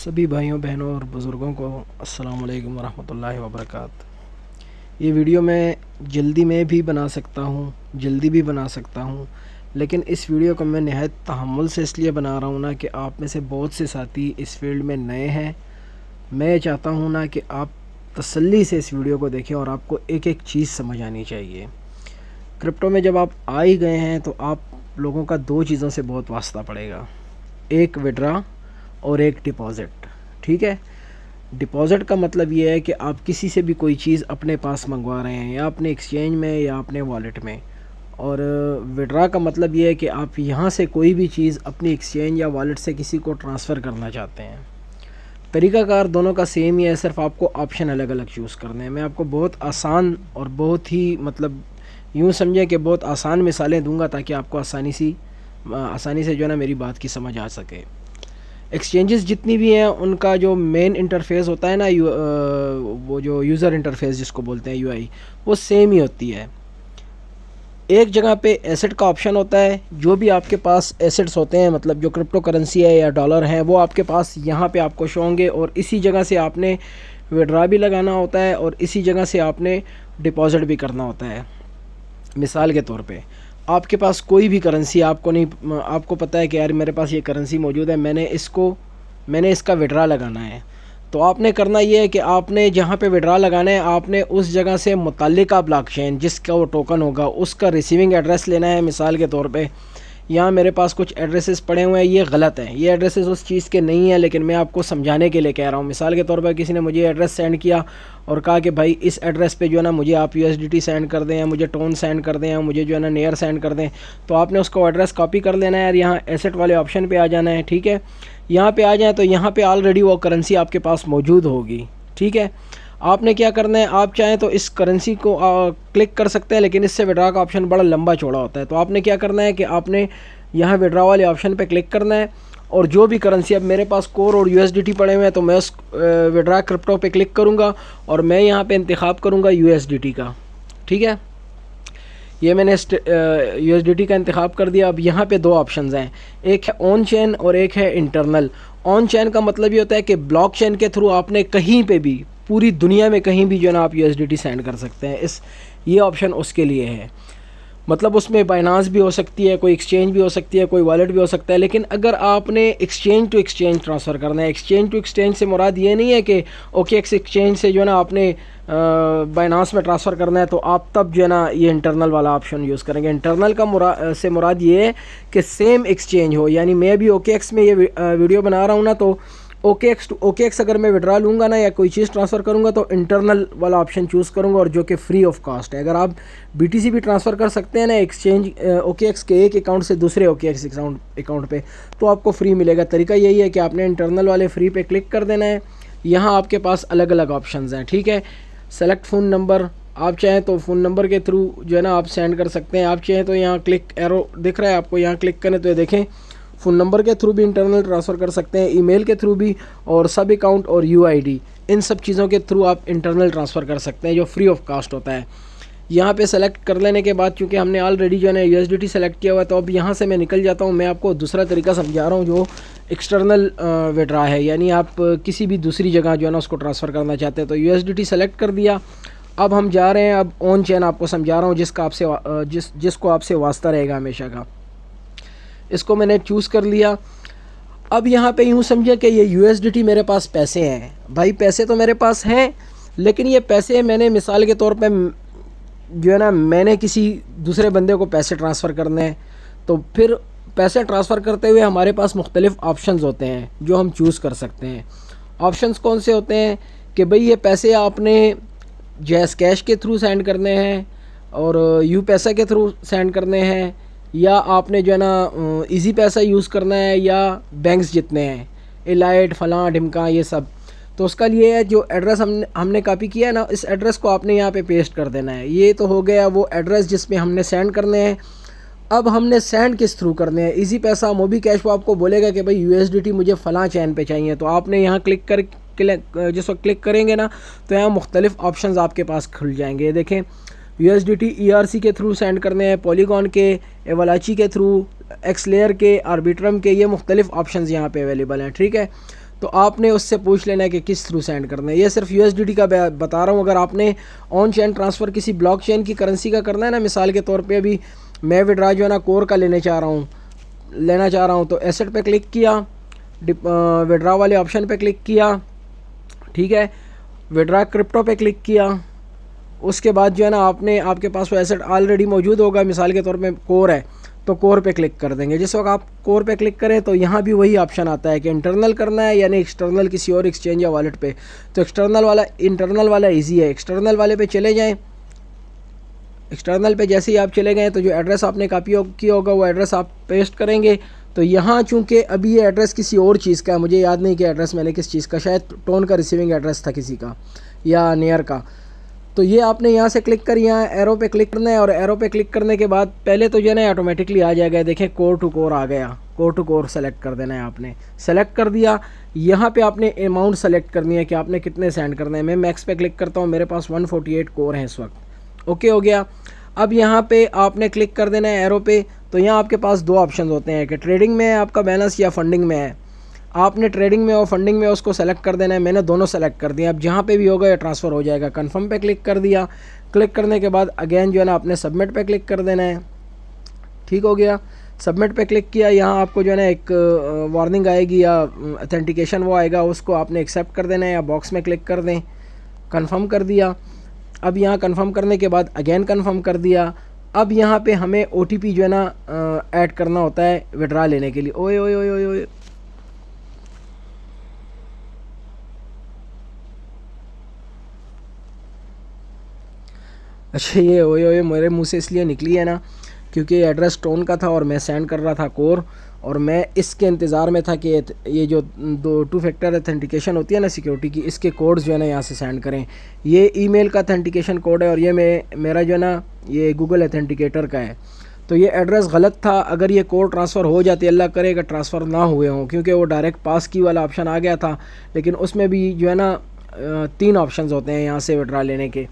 सभी भाइयों बहनों और बुज़ुर्गों को अस्सलाम वालेकुम वरहमतुल्लाहि वबरकात। ये वीडियो मैं जल्दी में भी बना सकता हूँ, जल्दी भी बना सकता हूँ, लेकिन इस वीडियो को मैं नहायत तहम्मुल से इसलिए बना रहा हूँ ना कि आप में से बहुत से साथी इस फील्ड में नए हैं। मैं चाहता हूँ ना कि आप तसल्ली से इस वीडियो को देखें और आपको एक एक चीज़ समझ आनी चाहिए। क्रिप्टो में जब आप आ ही गए हैं तो आप लोगों का दो चीज़ों से बहुत वास्ता पड़ेगा, एक विड्रा और एक डिपॉज़िट। ठीक है, डिपॉज़िट का मतलब ये है कि आप किसी से भी कोई चीज़ अपने पास मंगवा रहे हैं, या अपने एक्सचेंज में या अपने वॉलेट में, और विड्रा का मतलब ये है कि आप यहाँ से कोई भी चीज़ अपनी एक्सचेंज या वॉलेट से किसी को ट्रांसफ़र करना चाहते हैं। तरीक़ाकार दोनों का सेम ही है, सिर्फ आपको ऑप्शन अलग अलग चूज़ करने हैं। मैं आपको बहुत आसान और बहुत ही यूँ समझें कि बहुत आसान मिसालें दूंगा ताकि आपको आसानी से जो है ना मेरी बात की समझ आ सके। एक्सचेंजेस जितनी भी हैं उनका जो मेन इंटरफेस होता है ना, वो जो यूज़र इंटरफेस जिसको बोलते हैं यूआई, वो सेम ही होती है। एक जगह पे एसेट का ऑप्शन होता है, जो भी आपके पास एसेट्स होते हैं, मतलब जो क्रिप्टो करेंसी है या डॉलर हैं, वो आपके पास यहाँ पे आपको शो होंगे, और इसी जगह से आपने विड्रा भी लगाना होता है और इसी जगह से आपने डिपॉज़िट भी करना होता है। मिसाल के तौर पे आपके पास कोई भी करेंसी आपको पता है कि यार मेरे पास ये करेंसी मौजूद है, मैंने इसका विड्रा लगाना है, तो आपने करना ये है कि आपने जहाँ पे विड्रा लगाना है आपने उस जगह से मुताल्लिका ब्लॉकचेन जिसका वो टोकन होगा उसका रिसीविंग एड्रेस लेना है। मिसाल के तौर पे यहाँ मेरे पास कुछ एड्रेसेस पड़े हुए हैं, ये गलत हैं, ये एड्रेसेस उस चीज़ के नहीं हैं, लेकिन मैं आपको समझाने के लिए कह रहा हूँ। मिसाल के तौर पर किसी ने मुझे एड्रेस सेंड किया और कहा कि भाई इस एड्रेस पे जो है ना मुझे आप USDT सेंड कर दें, या मुझे टोन सेंड कर दें, या मुझे जो है ना नेयर सेंड कर दें, तो आपने उसको एड्रेस कॉपी कर लेना है और यहाँ एसेट वाले ऑप्शन पर आ जाना है। ठीक है, यहाँ पर आ जाए तो यहाँ पर ऑलरेडी वो करेंसी आपके पास मौजूद होगी। ठीक है, आपने क्या करना है, आप चाहें तो इस करेंसी को क्लिक कर सकते हैं, लेकिन इससे विड्रा का ऑप्शन बड़ा लंबा चौड़ा होता है। तो आपने क्या करना है कि आपने यहाँ विड्रा वाले ऑप्शन पे क्लिक करना है, और जो भी करेंसी, अब मेरे पास कोर और USDT पड़े हुए हैं तो मैं उस विड्रा क्रिप्टो पे क्लिक करूँगा और मैं यहाँ पे इंतखाब करूँगा USDT का। ठीक है, ये मैंने USDT का इंतखाब कर दिया। अब यहाँ पे दो ऑप्शंस हैं, एक है ऑन चेन और एक है इंटरनल। ऑन चेन का मतलब ये होता है कि ब्लॉकचेन के थ्रू आपने कहीं पे भी, पूरी दुनिया में कहीं भी जो है ना आप USDT सेंड कर सकते हैं। ये ऑप्शन उसके लिए है, मतलब उसमें बाइनांस भी हो सकती है, कोई एक्सचेंज भी हो सकती है, कोई वॉलेट भी हो सकता है। लेकिन अगर आपने एक्सचेंज टू एक्सचेंज ट्रांसफ़र करना है, एक्सचेंज टू एक्सचेंज से मुराद ये नहीं है कि OKX एक्सचेंज से जो है ना आपने बाइनांस में ट्रांसफ़र करना है, तो आप तब जो है ना ये इंटरनल वाला ऑप्शन यूज़ करेंगे। इंटरनल का से मुराद ये है कि सेम एक्सचेंज हो, यानी मैं भी OKX में ये वीडियो बना रहा हूँ ना, तो OKX टू OKX अगर मैं विड्रा लूँगा ना या कोई चीज़ ट्रांसफ़र करूँगा तो इंटरनल वाला ऑप्शन चूज़ करूँगा, और जो कि फ्री ऑफ कॉस्ट है। अगर आप BTC भी ट्रांसफ़र कर सकते हैं ना एक्सचेंज OKX के एक अकाउंट से दूसरे OKX अकाउंट पे, तो आपको फ्री मिलेगा। तरीका यही है कि आपने इंटरनल वाले फ्री पे क्लिक कर देना है। यहाँ आपके पास अलग अलग ऑप्शंस हैं। ठीक है, सेलेक्ट फ़ोन नंबर, आप चाहें तो फ़ोन नंबर के थ्रू जो है ना आप सेंड कर सकते हैं। आप चाहें तो यहाँ क्लिक एरो दिख रहा है आपको, यहाँ क्लिक करें तो ये देखें फ़ोन नंबर के थ्रू भी इंटरनल ट्रांसफ़र कर सकते हैं, ईमेल के थ्रू भी, और सब अकाउंट और UID, इन सब चीज़ों के थ्रू आप इंटरनल ट्रांसफ़र कर सकते हैं जो फ्री ऑफ कॉस्ट होता है। यहाँ पे सेलेक्ट कर लेने के बाद चूँकि हमने ऑलरेडी जो है ना USDT सेलेक्ट किया हुआ है, तो अब यहाँ से मैं निकल जाता हूँ। मैं आपको दूसरा तरीका समझा रहा हूँ जो एक्सटर्नल विड्रा है, यानी आप किसी भी दूसरी जगह जो है ना उसको ट्रांसफ़र करना चाहते हैं। तो USDT सेलेक्ट कर दिया, अब हम जा रहे हैं, अब ऑन चेन आपको समझा रहा हूँ जिसको आपसे वास्ता रहेगा हमेशा का। इसको मैंने चूज़ कर लिया। अब यहाँ पे यूँ समझे कि ये USDT मेरे पास पैसे हैं। भाई पैसे तो मेरे पास हैं, लेकिन ये पैसे मैंने मिसाल के तौर पे जो है ना मैंने किसी दूसरे बंदे को पैसे ट्रांसफ़र करने हैं, तो फिर पैसे ट्रांसफ़र करते हुए हमारे पास मुख्तलिफ़ ऑप्शंस होते हैं जो हम चूज़ कर सकते हैं। ऑप्शंस कौन से होते हैं कि भाई ये पैसे आपने जैज़ कैश के थ्रू सेंड करने हैं, और पैसा के थ्रू सेंड करने हैं, या आपने जो है ना इजी पैसा यूज़ करना है, या बैंक्स जितने हैं एलाइट फलां ढिमका ये सब। तो उसका लिए है जो एड्रेस हमने कॉपी किया है ना, इस एड्रेस को आपने यहाँ पे पेस्ट कर देना है। ये तो हो गया वो एड्रेस जिसमें हमने सेंड करने हैं। अब हमने सेंड किस थ्रू करने हैं, इजी पैसा, मोबी कैश, वो आपको बोलेगा कि भाई USDT मुझे फ़लाँ चैन पे चाहिए, तो आपने यहाँ जिस वक्त क्लिक करेंगे ना तो यहाँ मुख्तलिफ़ ऑप्शंस आपके पास खुल जाएंगे। ये देखें, USDT ERC के थ्रू सेंड करने हैं, पॉलीगॉन के, एवलाची के थ्रू, एक्सलेयर के, आर्बिट्रम के, ये मुख्तलिफ़ ऑप्शंस यहाँ पे अवेलेबल हैं। ठीक है, तो आपने उससे पूछ लेना है कि किस थ्रू सेंड करना है। ये सिर्फ USDT का बता रहा हूँ। अगर आपने ऑन चेन ट्रांसफ़र किसी ब्लॉकचेन की करेंसी का करना है ना, मिसाल के तौर पे अभी मैं विड्रा जो है ना कोर का लेना चाह रहा हूँ, तो एसेट पे क्लिक किया, विड्रा वाले ऑप्शन पे क्लिक किया, ठीक है, विड्रा क्रिप्टो पे क्लिक किया। उसके बाद जो है ना आपके पास वो एसेट ऑलरेडी मौजूद होगा, मिसाल के तौर पे कोर है तो कोर पे क्लिक कर देंगे। जिस वक्त आप कोर पे क्लिक करें तो यहाँ भी वही ऑप्शन आता है कि इंटरनल करना है यानी एक्सटर्नल किसी और एक्सचेंज या वॉलेट पे। तो इंटरनल वाला इजी है, एक्सटर्नल वाले पे चले जाएं। एक्सटर्नल पे जैसे ही आप चले गए तो जो एड्रेस आपने कॉपी किया होगा वो एड्रेस आप पेस्ट करेंगे। तो यहाँ चूँकि अभी ये एड्रेस किसी और चीज़ का है, मुझे याद नहीं कि एड्रेस मैंने किस चीज़ का, शायद टोन का रिसीविंग एड्रेस था किसी का या नियर का। तो ये आपने यहाँ से क्लिक कर यहाँ एरो पे क्लिक करना है, और एरो पे क्लिक करने के बाद पहले तो जो है ना ऑटोमेटिकली आ जाएगा, देखें कोर टू कोर आ गया। कोर टू कोर सेलेक्ट कर देना है, आपने सेलेक्ट कर दिया। यहाँ पे आपने अमाउंट सेलेक्ट करनी है कि आपने कितने सेंड करने हैं। मैं मैक्स पे क्लिक करता हूँ, मेरे पास 148 कोर हैं इस वक्त। ओके हो गया। अब यहाँ पे आपने क्लिक कर देना है एरो पे। तो यहाँ आपके पास दो ऑप्शन होते हैं कि ट्रेडिंग में है आपका बैलेंस या फंडिंग में है। आपने ट्रेडिंग में और फंडिंग में उसको सेलेक्ट कर देना है। मैंने दोनों सेलेक्ट कर दिया। अब जहाँ पे भी होगा ये ट्रांसफ़र हो जाएगा। कन्फर्म पे क्लिक कर दिया। क्लिक करने के बाद अगेन जो है ना आपने सबमिट पे क्लिक कर देना है। ठीक हो गया। सबमिट पे क्लिक किया। यहाँ आपको जो है ना एक वार्निंग आएगी या ऑथेंटिकेशन वो आएगा, उसको आपने एक्सेप्ट कर देना है या बॉक्स में क्लिक कर दें। कन्फर्म कर दिया। अब यहाँ कन्फर्म करने के बाद अगेन कन्फर्म कर दिया। अब यहाँ पे हमें OTP जो है ना ऐड करना होता है विड्रा लेने के लिए। ओए ओए ओए ओए ओए, अच्छा ये ओए ओए मेरे मुंह से इसलिए निकली है ना क्योंकि एड्रेस टोन का था और मैं सेंड कर रहा था कोर, और मैं इसके इंतज़ार में था कि ये जो 2 फैक्टर ऑथेंटिकेशन होती है ना सिक्योरिटी की, इसके कोड्स जो है ना यहाँ से सेंड करें। ये ईमेल का ऑथेंटिकेशन कोड है और ये मेरा जो है ना ये गूगल ऑथेंटिकेटर का है। तो ये एड्रेस गलत था। अगर ये कोड ट्रांसफ़र हो जाती, अल्लाह करेगा ट्रांसफ़र ना हुए हों, क्योंकि वो डायरेक्ट पास की वाला ऑप्शन आ गया था। लेकिन उसमें भी जो है ना 3 ऑप्शन होते हैं यहाँ से विड्रा लेने के।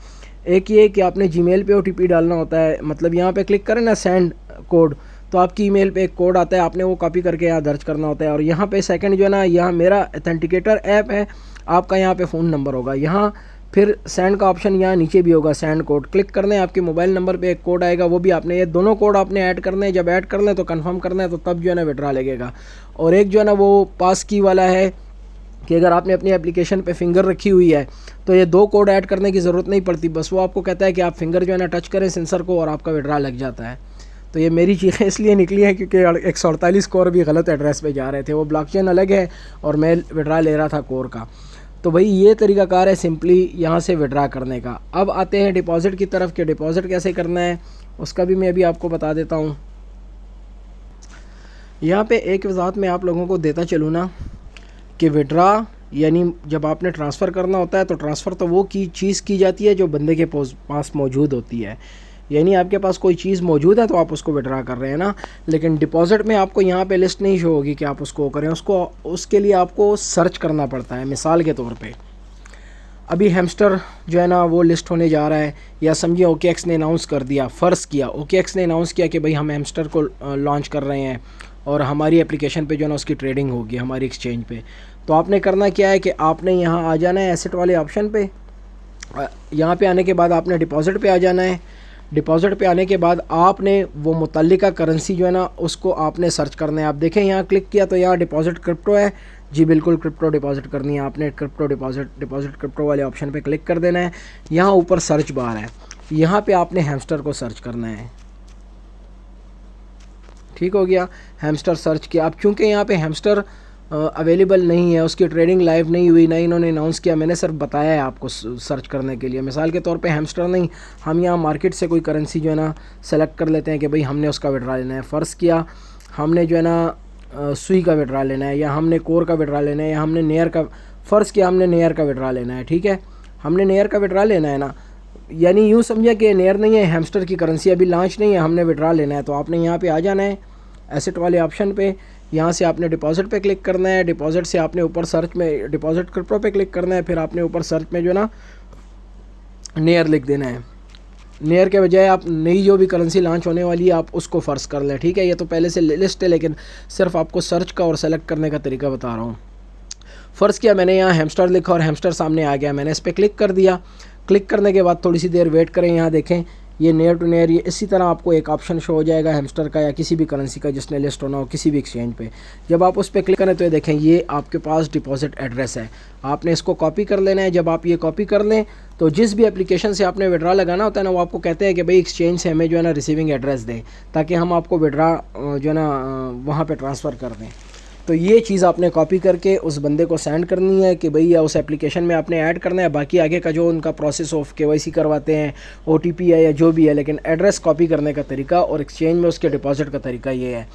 एक ये कि आपने जीमेल पे OTP डालना होता है, मतलब यहाँ पे क्लिक करें ना सेंड कोड, तो आपकी ईमेल पे एक कोड आता है, आपने वो कॉपी करके यहाँ दर्ज करना होता है। और यहाँ पे सेकंड जो है ना, यहाँ मेरा ऑथेंटिकेटर ऐप है, आपका यहाँ पे फ़ोन नंबर होगा। यहाँ फिर सेंड का ऑप्शन यहाँ नीचे भी होगा, सेंड कोड क्लिक करना है। आपके मोबाइल नंबर पे एक कोड आएगा, वो भी आपने ये दोनों कोड आपने ऐड करने हैं। जब ऐड करना है तो कंफर्म करना है, तो तब जो है ना विड्रा लगेगा। और एक जो है ना वो पास की वाला है कि अगर आपने अपनी एप्लीकेशन पे फिंगर रखी हुई है तो ये 2 कोड ऐड करने की ज़रूरत नहीं पड़ती, बस वो आपको कहता है कि आप फिंगर जो है ना टच करें सेंसर को और आपका विड्रा लग जाता है। तो ये मेरी चीज़ें इसलिए निकली हैं क्योंकि 148 कोर भी गलत एड्रेस पे जा रहे थे। वो ब्लॉकचेन अलग है और मैं विड्रा ले रहा था कोर का। तो भाई ये तरीक़ाकार है सिंपली यहाँ से विड्रा करने का। अब आते हैं डिपॉज़िट की तरफ कि डिपॉज़िट कैसे करना है, उसका भी मैं अभी आपको बता देता हूँ। यहाँ पे एक वजाहत मैं आप लोगों को देता चलूँ ना कि विड्रा यानी जब आपने ट्रांसफ़र करना होता है तो ट्रांसफ़र तो वो चीज़ की जाती है जो बंदे के पास मौजूद होती है। यानी आपके पास कोई चीज़ मौजूद है तो आप उसको विड्रा कर रहे हैं ना। लेकिन डिपॉज़िट में आपको यहाँ पे लिस्ट नहीं शो होगी कि आप उसको करें, उसके लिए आपको सर्च करना पड़ता है। मिसाल के तौर पे अभी हैमस्टर जो है ना वो लिस्ट होने जा रहा है, या समझिए OKX ने अनाउंस कर दिया, फ़र्ज़ किया OKX ने अनाउंस किया कि भाई हम हैमस्टर को लॉन्च कर रहे हैं और हमारी एप्लीकेशन पे जो है ना उसकी ट्रेडिंग होगी हमारी एक्सचेंज पे। तो आपने करना क्या है कि आपने यहाँ आ जाना है एसेट वाले ऑप्शन पे। यहाँ पे आने के बाद आपने डिपॉज़िट पे आ जाना है। डिपॉज़िट पे आने के बाद आपने वो मुतल्लिका करेंसी जो है ना उसको आपने सर्च करना है। आप देखें यहाँ क्लिक किया तो यहाँ डिपॉज़िट क्रिप्टो है, जी बिल्कुल क्रिप्टो डिपॉज़िट करनी है आपने। क्रिप्टो डिपॉज़िट क्रिप्टो वाले ऑप्शन पे क्लिक कर देना है। यहाँ ऊपर सर्च बार है, यहाँ पे आपने हैमस्टर को सर्च करना है। ठीक हो गया, हैमस्टर सर्च किया। अब चूँकि यहाँ पे हैमस्टर अवेलेबल नहीं है, उसकी ट्रेडिंग लाइव नहीं हुई, ना इन्होंने अनाउंस किया, मैंने सिर्फ बताया है आपको सर्च करने के लिए। मिसाल के तौर पे हैमस्टर नहीं, हम यहाँ मार्केट से कोई करेंसी जो है ना सेलेक्ट कर लेते हैं कि भाई हमने उसका विड्रा लेना है। फ़र्ज़ किया हमने जो है ना सुई का विड्रा लेना है, या हमने कोर का विड्रा लेना है, या हमने नेयर का, फ़र्ज़ किया हमने नेयर का विड्रा लेना है। ठीक है, हमने नेयर का विड्रा लेना है ना, यानी यूँ समझिए कि नेयर नहीं है, हैमस्टर की करेंसी अभी लॉन्च नहीं है, हमने विड्रा लेना है। तो आपने यहाँ पे आ जाना है एसेट वाले ऑप्शन पे। यहाँ से आपने डिपॉज़िट पे क्लिक करना है। डिपॉज़िट से आपने ऊपर सर्च में डिपॉज़िट क्रिप्टो पे क्लिक करना है। फिर आपने ऊपर सर्च में जो है ना नेयर लिख देना है। नेयर के बजाय आप नई जो भी करेंसी लॉन्च होने वाली है आप उसको फ़र्ज़ कर लें। ठीक है, ये तो पहले से लिस्ट है, लेकिन सिर्फ आपको सर्च का और सेलेक्ट करने का तरीका बता रहा हूँ। फ़र्ज़ किया मैंने यहाँ हैमस्टर लिखा और हैमस्टर सामने आ गया, मैंने इस पर क्लिक कर दिया। क्लिक करने के बाद थोड़ी सी देर वेट करें, यहाँ देखें ये नियर टू नियर ये इसी तरह आपको एक ऑप्शन शो हो जाएगा हैमस्टर का या किसी भी करेंसी का जिसने लिस्ट होना हो किसी भी एक्सचेंज पे। जब आप उस पर क्लिक करें तो ये देखें ये आपके पास डिपॉजिट एड्रेस है, आपने इसको कॉपी कर लेना है। जब आप ये कॉपी कर लें तो जिस भी एप्लीकेशन से आपने विड्रा लगाना होता है ना, वो आपको कहते हैं कि भाई एक्सचेंज से हमें जो है ना रिसीविंग एड्रेस दें ताकि हम आपको विड्रा जो है ना वहाँ पर ट्रांसफ़र कर दें। तो ये चीज़ आपने कॉपी करके उस बंदे को सेंड करनी है कि भाई या उस एप्लीकेशन में आपने ऐड करना है। बाकी आगे का जो उनका प्रोसेस ऑफ KYC करवाते हैं, OTP है या जो भी है, लेकिन एड्रेस कॉपी करने का तरीका और एक्सचेंज में उसके डिपॉजिट का तरीका ये है।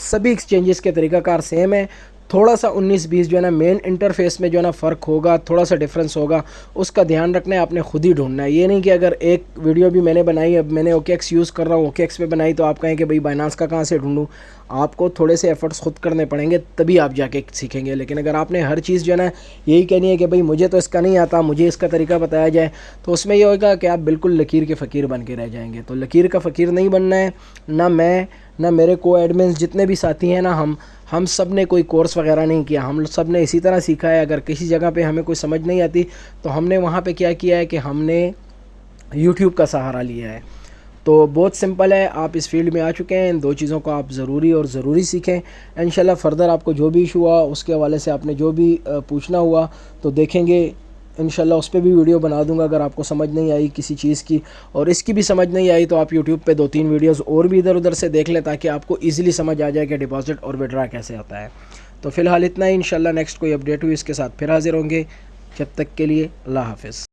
सभी एक्सचेंजेस के तरीक़ाकार सेम है, थोड़ा सा 19-20 जो है ना मेन इंटरफेस में जो है ना फ़र्क होगा, थोड़ा सा डिफरेंस होगा, उसका ध्यान रखना है, आपने खुद ही ढूंढना है। ये नहीं कि अगर एक वीडियो भी मैंने बनाई, अब मैंने OKX यूज़ कर रहा हूँ, OKX पे बनाई तो आप कहें कि भाई बाइनांस का कहाँ से ढूंढूँ। आपको थोड़े से एफर्ट्स खुद करने पड़ेंगे तभी आप जाके सीखेंगे। लेकिन अगर आपने हर चीज़ जो है ना यही कहनी है कि भाई मुझे तो इसका नहीं आता, मुझे इसका तरीका बताया जाए, तो उसमें ये होगा कि आप बिल्कुल लकीर के फ़कीर बन के रह जाएंगे। तो लकीर का फ़कीर नहीं बनना है, ना मैं ना मेरे को एडमिन्स जितने भी साथी हैं ना, हम सब ने कोई कोर्स वगैरह नहीं किया, हम सब ने इसी तरह सीखा है। अगर किसी जगह पे हमें कोई समझ नहीं आती तो हमने वहाँ पे क्या किया है कि हमने YouTube का सहारा लिया है। तो बहुत सिंपल है, आप इस फील्ड में आ चुके हैं, इन दो चीज़ों को आप ज़रूरी सीखें। इंशाल्लाह फर्दर आपको जो भी इशू हुआ उसके हवाले से आपने जो भी पूछना हुआ तो देखेंगे, इंशाल्लाह उस पर भी वीडियो बना दूंगा। अगर आपको समझ नहीं आई किसी चीज़ की और इसकी भी समझ नहीं आई तो आप यूट्यूब पे 2-3 वीडियोस और भी इधर उधर से देख लें ताकि आपको इजीली समझ आ जाए कि डिपॉजिट और विड्रा कैसे आता है। तो फ़िलहाल इतना ही, इंशाल्लाह नेक्स्ट कोई अपडेट हुई इसके साथ फिर हाजिर होंगे। जब तक के लिए अल्लाह हाफ़िज़।